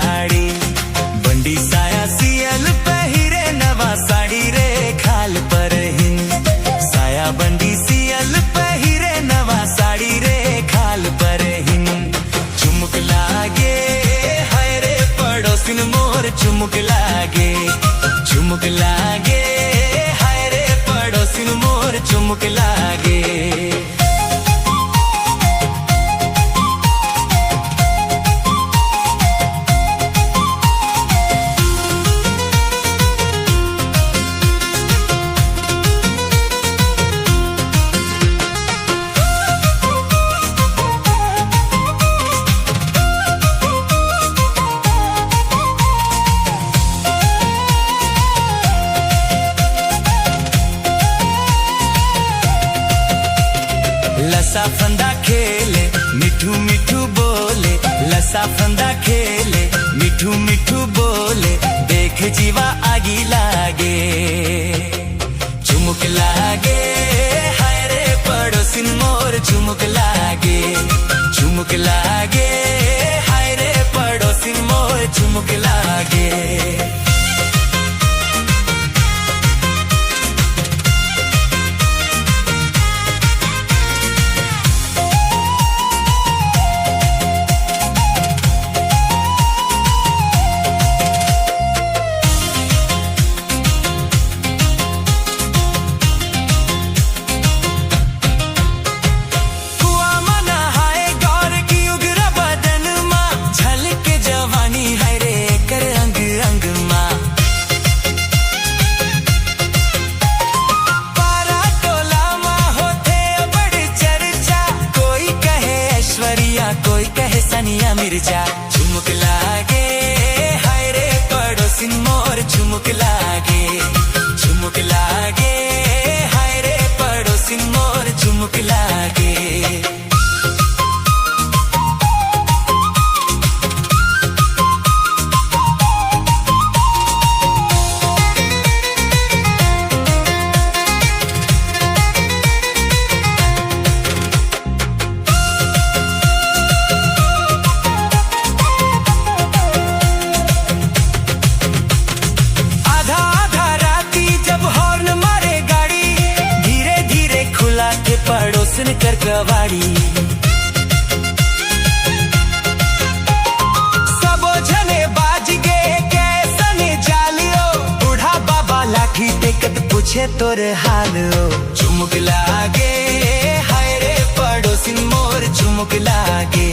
साड़ी बंडी साया सियल पहिरे नवा साड़ी रे खाल पर हिन साया बंडी सियल पहिरे नवा साड़ी रे खाल पर हिन चुमुक लागे हाय रे पड़ोसिन मोर चुमुक लागे हाय रे पड़ोसिन मोर चुमुक लागे। लसा फंदा खेले मिठू मिठू बोले लसा फंदा खेले मिठू मिठू बोले देख जीवा आगी लागे चुमुक लागे हाय रे पड़ोसिन मोर चुमुक लागे हाय रे पड़ोसिन मोर चुमुक लागे। कोई कहे सनिया मिर्जा चुमुक लागे हाय रे पड़ोसिन मोर चुमुक लागे हाय रे पड़ोसिन मोर चुमुक लागे। पड़ोसन कर कवाड़ी सबो जने बाज गे कैसने जालियो बूढ़ा बाबा लाठी टेकत पूछे तोर हालो चुमुक लागे हाय रे पड़ोसिन मोर चुमुक लागे